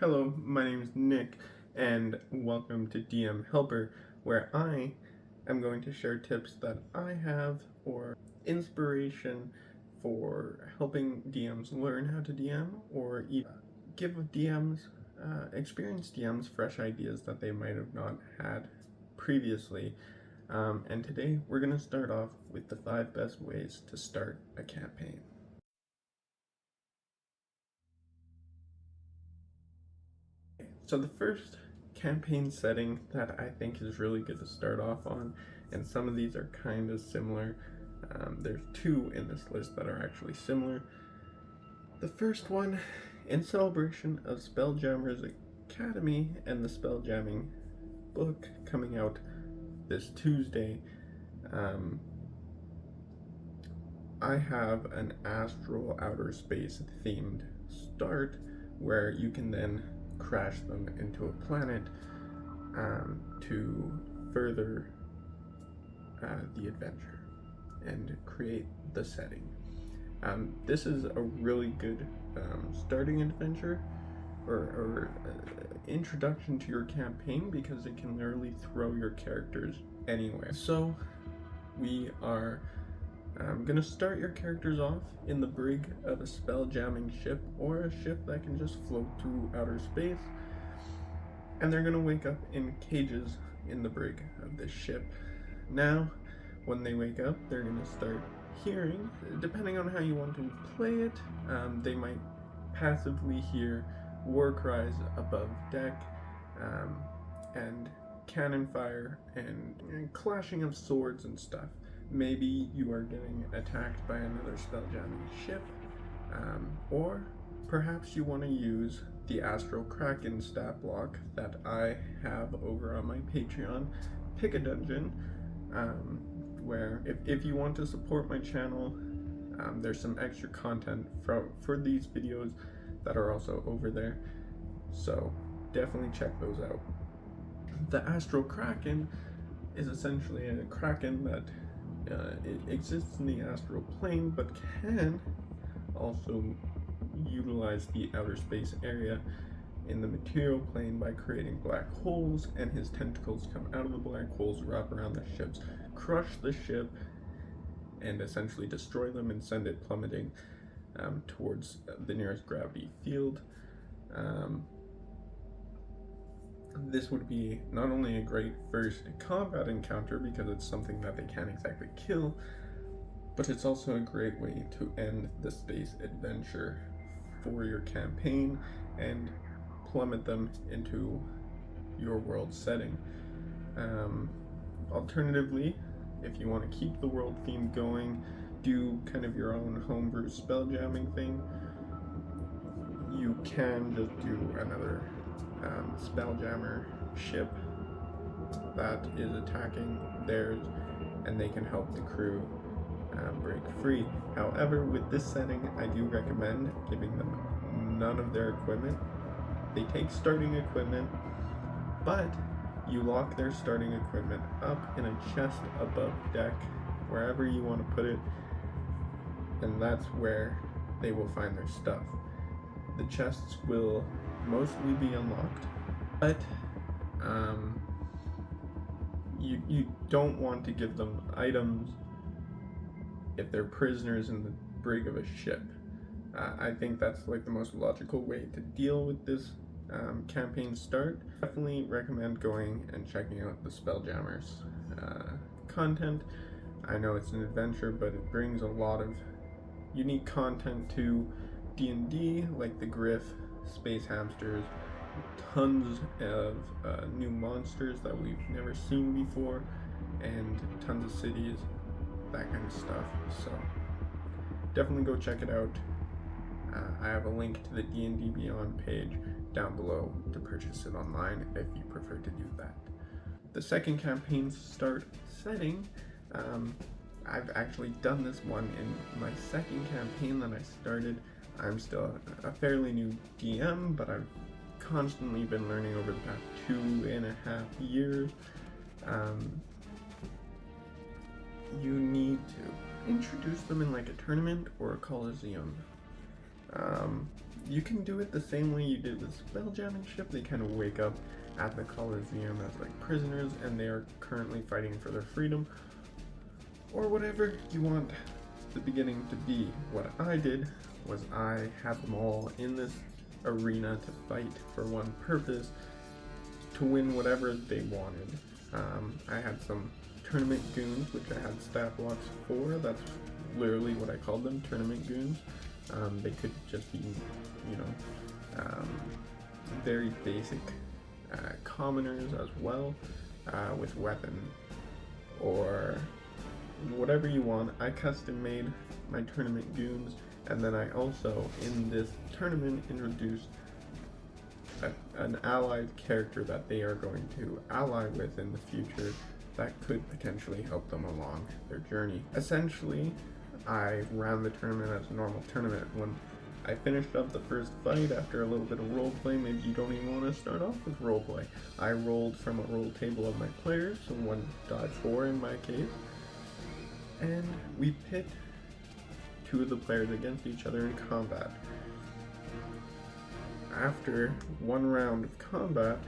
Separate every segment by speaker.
Speaker 1: Hello, my name is Nick, and welcome to DM Helper, where I am going to share tips that I have or inspiration for helping DMs learn how to DM or even give DMs, experienced DMs, fresh ideas that they might have not had previously. And today we're going to start off with the 5 best ways to start a campaign. So the first campaign setting that I think is really good to start off on, and some of these are kind of similar. There's 2 in this list that are actually similar. The first one, in celebration of Spelljammers Academy and the Spelljamming book coming out this Tuesday, I have an astral outer space themed start where you can then crash them into a planet to further the adventure and create the setting. This is a really good starting adventure or introduction to your campaign because it can literally throw your characters anywhere. So we are gonna start your characters off in the brig of a spell jamming ship or a ship that can just float through outer space, and they're gonna wake up in cages in the brig of this ship. Now, when they wake up, they're gonna start hearing, depending on how you want to play it, they might passively hear war cries above deck, and cannon fire and clashing of swords and stuff. Maybe you are getting attacked by another spelljamming ship, or perhaps you want to use the Astral Kraken stat block that I have over on my Patreon, Pick a Dungeon, where if you want to support my channel, there's some extra content for these videos that are also over there, so definitely check those out. The Astral Kraken is essentially a kraken that it exists in the astral plane, but can also utilize the outer space area in the material plane by creating black holes, and his tentacles come out of the black holes, wrap around the ships, crush the ship, and essentially destroy them and send it plummeting towards the nearest gravity field. This would be not only a great first combat encounter because it's something that they can't exactly kill, but it's also a great way to end the space adventure for your campaign and plummet them into your world setting. Alternatively, if you want to keep the world theme going, do kind of your own homebrew spelljamming thing, you can just do another spelljammer ship that is attacking theirs, and they can help the crew break free. However, with this setting, I do recommend giving them none of their equipment. They take starting equipment, but you lock their starting equipment up in a chest above deck, wherever you want to put it, and that's where they will find their stuff. The chests will mostly be unlocked, but you don't want to give them items if they're prisoners in the brig of a ship. I think that's like the most logical way to deal with this campaign start. Definitely recommend going and checking out the Spelljammers content. I know it's an adventure, but it brings a lot of unique content to D&D, like the Griff, space hamsters, tons of new monsters that we've never seen before, and tons of cities, that kind of stuff. So definitely go check it out. I have a link to the D&D Beyond page down below to purchase it online if you prefer to do that. The second campaign start setting, I've actually done this one in my second campaign that I started. I'm still a fairly new DM, but I've constantly been learning over the past 2.5 years. You need to introduce them in like a tournament or a coliseum. You can do it the same way you did with Spelljamming ship. They kind of wake up at the Coliseum as like prisoners, and they are currently fighting for their freedom, or whatever you want the beginning to be. What I did was I had them all in this arena to fight for one purpose, to win whatever they wanted. I had some tournament goons, which I had stat blocks for. That's literally what I called them, tournament goons. They could just be, very basic commoners as well, with weapon or whatever you want. I custom made my tournament goons, and then I also, in this tournament, introduced an allied character that they are going to ally with in the future that could potentially help them along their journey. Essentially, I ran the tournament as a normal tournament. When I finished up the first fight after a little bit of roleplay, maybe you don't even want to start off with roleplay. I rolled from a roll table of my players, so 1.4 in my case, and we pit 2 of the players against each other in combat. After 1 round of combat,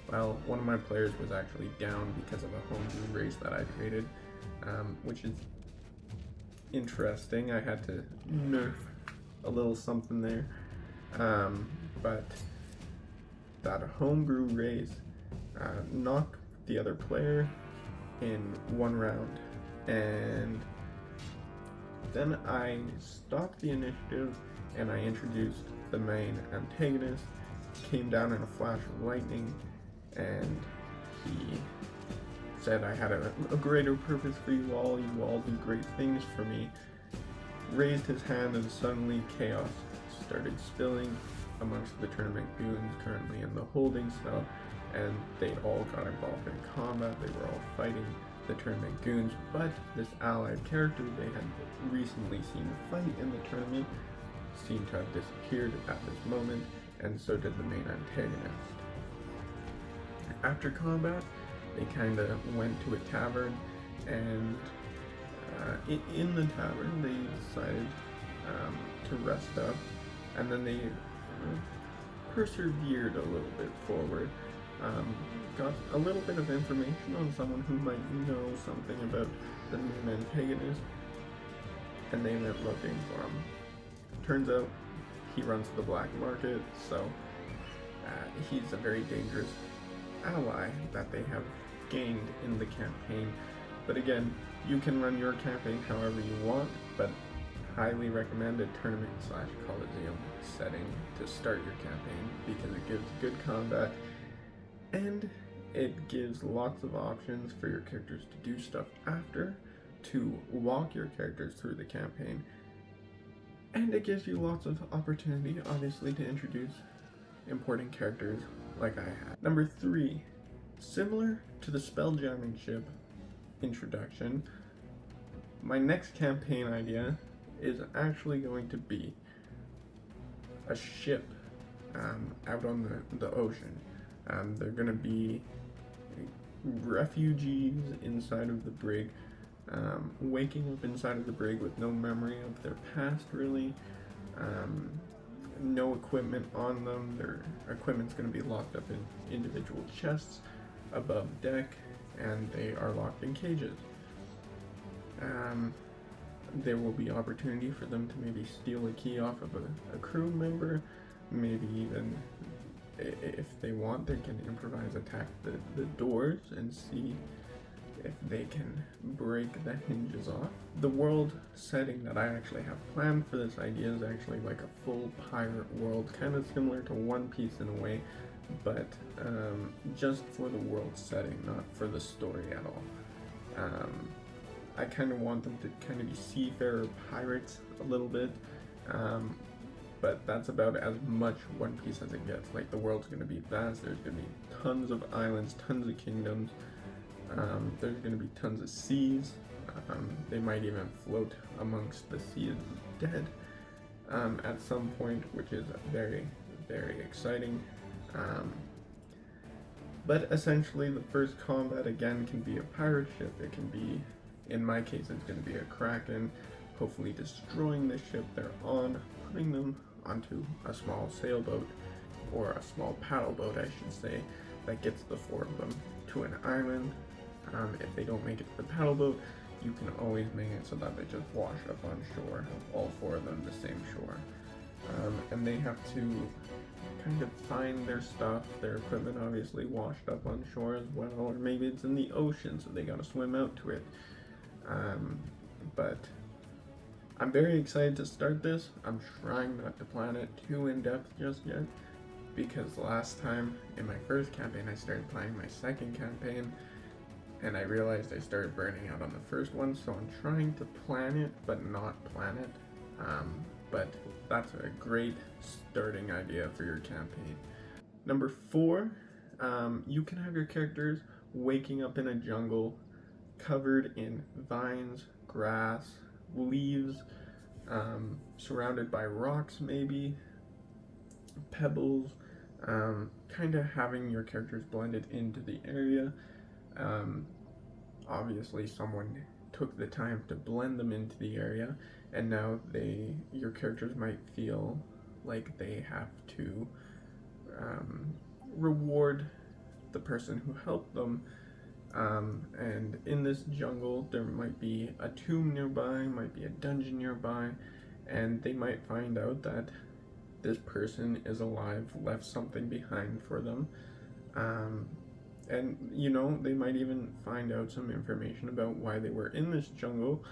Speaker 1: well, one of my players was actually down because of a homebrew race that I created, which is interesting. I had to nerf a little something there, but that homebrew race knocked the other player in 1 round, and then I stopped the initiative and I introduced the main antagonist. Came down in a flash of lightning, and he said I had a greater purpose for you all do great things for me. Raised his hand, and suddenly chaos started spilling amongst the tournament goons currently in the holding cell, and they all got involved in combat. They were all fighting the tournament goons, but this allied character they had recently seen fight in the tournament seemed to have disappeared at this moment, and so did the main antagonist. After combat, they kind of went to a tavern, and in the tavern they decided to rest up, and then they persevered a little bit forward, got a little bit of information on someone who might know something about the main antagonist, and they went looking for him. Turns out he runs the black market, so he's a very dangerous ally that they have gained in the campaign. But again, you can run your campaign however you want, but highly recommend a tournament/Coliseum setting to start your campaign because it gives good combat and it gives lots of options for your characters to do stuff after, to walk your characters through the campaign, and it gives you lots of opportunity, obviously, to introduce important characters like I had. Number 3, similar to the Spelljamming ship introduction, my next campaign idea is actually going to be a ship out on the ocean. They're going to be refugees inside of the brig, waking up inside of the brig with no memory of their past, really. No equipment on them. Their equipment's going to be locked up in individual chests above deck, and they are locked in cages. There will be opportunity for them to maybe steal a key off of a crew member, maybe even, if they want, they can improvise attack the doors and see if they can break the hinges off. The world setting that I actually have planned for this idea is actually like a full pirate world, kind of similar to One Piece in a way, but just for the world setting, not for the story at all. I kind of want them to kind of be seafarer pirates a little bit, but that's about as much One Piece as it gets. Like, the world's going to be vast, there's going to be tons of islands, tons of kingdoms, there's going to be tons of seas, they might even float amongst the sea of the dead at some point, which is very, very exciting. But essentially the first combat again can be a pirate ship, it can be, in my case it's going to be a kraken, hopefully destroying the ship they're on, putting them onto a small sailboat, or a small paddle boat, I should say, that gets the 4 of them to an island. If they don't make it to the paddle boat, you can always make it so that they just wash up on shore, all 4 of them the same shore. And they have to kind of find their stuff, their equipment obviously washed up on shore as well, or maybe it's in the ocean, so they gotta swim out to it. But I'm very excited to start this. I'm trying not to plan it too in depth just yet, because last time in my first campaign I started playing my second campaign and I realized I started burning out on the first one, so I'm trying to plan it but not plan it. But that's a great starting idea for your campaign. Number 4, you can have your characters waking up in a jungle covered in vines, grass, leaves, surrounded by rocks maybe, pebbles, kind of having your characters blended into the area. Obviously someone took the time to blend them into the area, and now your characters might feel like they have to reward the person who helped them. And in this jungle there might be a tomb nearby, might be a dungeon nearby, and they might find out that this person is alive, left something behind for them. And you know, they might even find out some information about why they were in this jungle,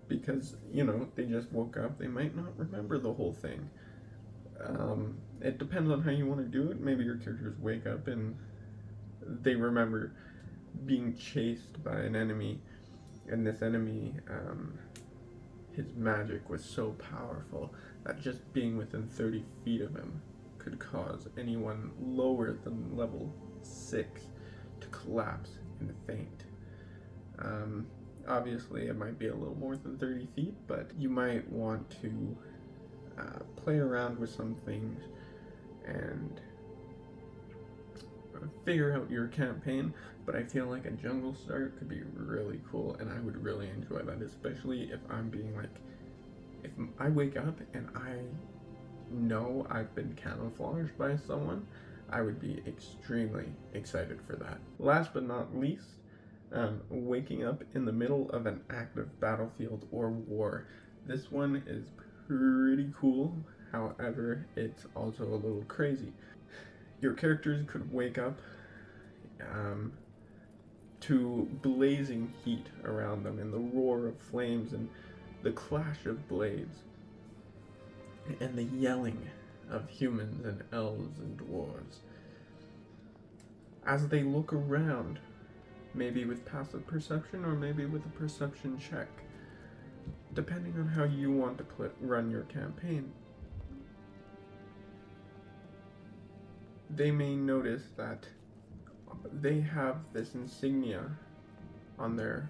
Speaker 1: because, you know, they just woke up. They might not remember the whole thing. It depends on how you want to do it. Maybe your characters wake up and they remember being chased by an enemy, and this enemy, his magic was so powerful that just being within 30 feet of him could cause anyone lower than level 6 to collapse and faint. Obviously it might be a little more than 30 feet, but you might want to play around with some things and figure out your campaign. But I feel like a jungle start could be really cool, and I would really enjoy that, especially if I'm being like, if I wake up and I know I've been camouflaged by someone, I would be extremely excited for that. Last but not least, waking up in the middle of an active battlefield or war. This one is pretty cool, however, it's also a little crazy. Your characters could wake up to blazing heat around them, and the roar of flames, and the clash of blades, and the yelling of humans and elves and dwarves. As they look around, maybe with passive perception or maybe with a perception check, depending on how you want to run your campaign, they may notice that they have this insignia on their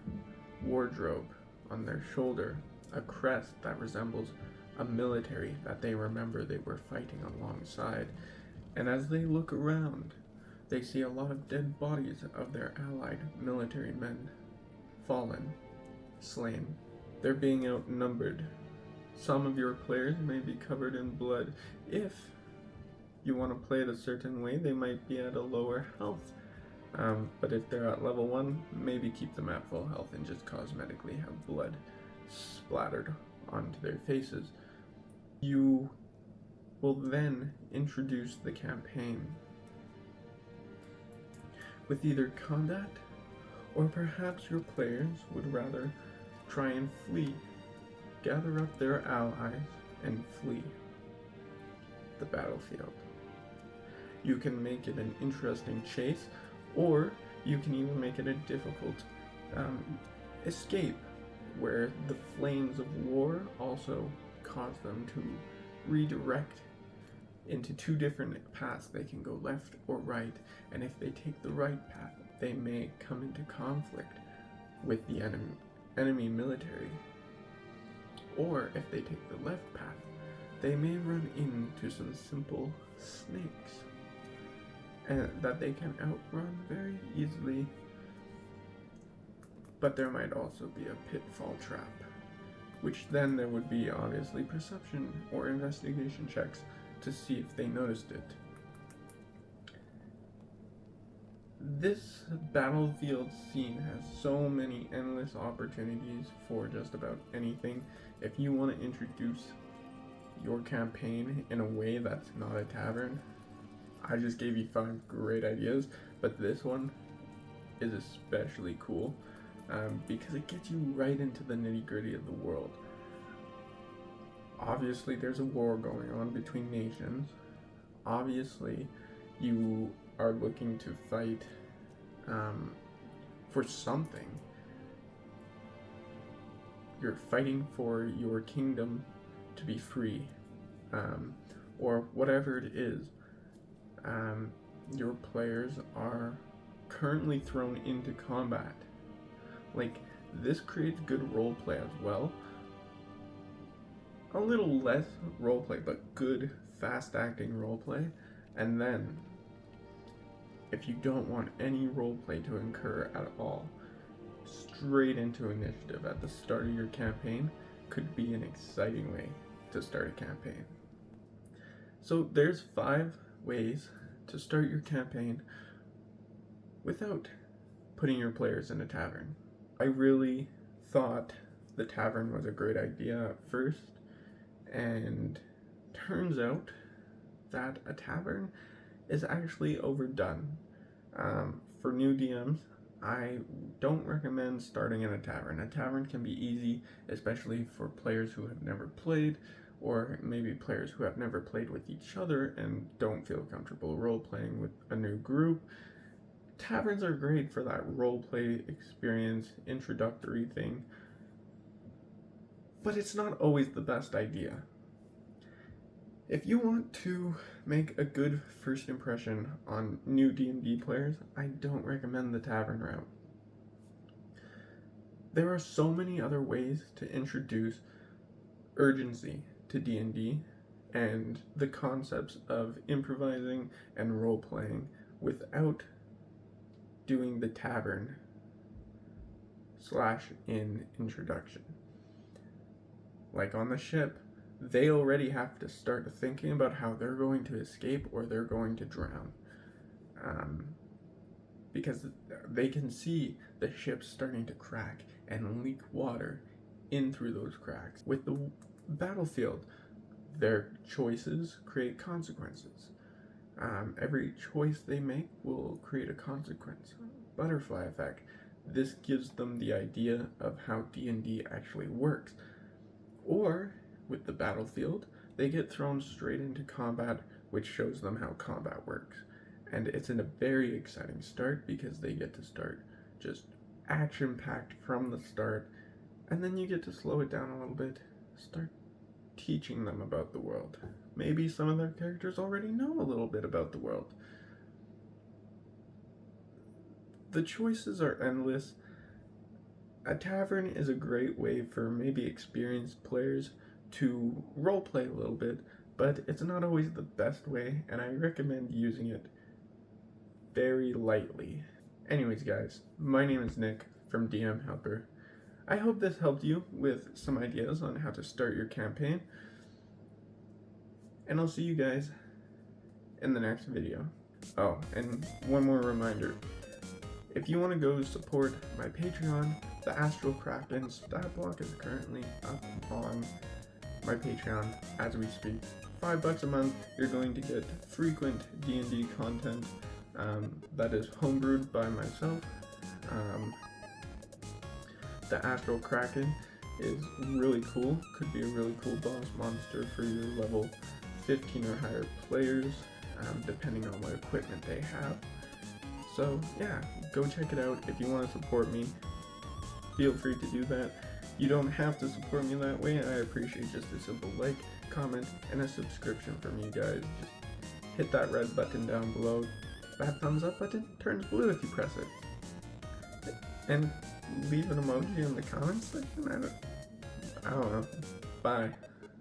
Speaker 1: wardrobe, on their shoulder, a crest that resembles a military that they remember they were fighting alongside. And as they look around, they see a lot of dead bodies of their allied military men, fallen, slain. They're being outnumbered. Some of your players may be covered in blood. If you want to play it a certain way, they might be at a lower health. But if they're at level 1, maybe keep them at full health and just cosmetically have blood splattered onto their faces. You will then introduce the campaign with either combat, or perhaps your players would rather try and flee, gather up their allies and flee the battlefield. You can make it an interesting chase, or you can even make it a difficult escape, where the flames of war also cause them to redirect into 2 different paths. They can go left or right, and if they take the right path, they may come into conflict with the enemy military. Or if they take the left path, they may run into some simple snakes and that they can outrun very easily. But there might also be a pitfall trap which then there would be obviously perception or investigation checks to see if they noticed it. This battlefield scene has so many endless opportunities for just about anything. If you want to introduce your campaign in a way that's not a tavern, I just gave you 5 great ideas, but this one is especially cool because it gets you right into the nitty-gritty of the world. Obviously, there's a war going on between nations. Obviously, you are looking to fight for something. You're fighting for your kingdom to be free, or whatever it is. Your players are currently thrown into combat. Like, this creates good roleplay as well. A little less roleplay, but good, fast-acting roleplay. And then, if you don't want any roleplay to incur at all, straight into initiative at the start of your campaign could be an exciting way to start a campaign. So there's 5 ways to start your campaign without putting your players in a tavern. I really thought the tavern was a great idea at first, and turns out that a tavern is actually overdone. For new DMs, I don't recommend starting in a tavern. A tavern can be easy, especially for players who have never played, or maybe players who have never played with each other and don't feel comfortable role-playing with a new group. Taverns are great for that role-play experience, introductory thing, but it's not always the best idea. If you want to make a good first impression on new D&D players, I don't recommend the tavern route. There are so many other ways to introduce urgency to D&D and the concepts of improvising and role-playing without doing the tavern /in introduction. Like on the ship, they already have to start thinking about how they're going to escape or they're going to drown. Because they can see the ship starting to crack and leak water in through those cracks. With the battlefield, their choices create consequences. Every choice they make will create a consequence. Butterfly effect. This gives them the idea of how D&D actually works. Or, with the battlefield, they get thrown straight into combat, which shows them how combat works. And it's in a very exciting start because they get to start just action-packed from the start, and then you get to slow it down a little bit, start teaching them about the world. Maybe some of their characters already know a little bit about the world. The choices are endless. A tavern is a great way for maybe experienced players to roleplay a little bit, but it's not always the best way, and I recommend using it very lightly. Anyways guys, my name is Nick from DM Helper. I hope this helped you with some ideas on how to start your campaign, and I'll see you guys in the next video. Oh, and one more reminder. If you want to go support my Patreon, the Astral Kraken stat block is currently up on my Patreon as we speak. $5 a month, you're going to get frequent D&D content that is homebrewed by myself. The Astral Kraken is really cool, could be a really cool boss monster for your level 15 or higher players, depending on what equipment they have. So yeah, go check it out. If you want to support me, feel free to do that. You don't have to support me that way. I appreciate just a simple like, comment, and a subscription from you guys. Just hit that red button down below. That thumbs up button turns blue if you press it. And leave an emoji in the comments section. I don't know. Bye.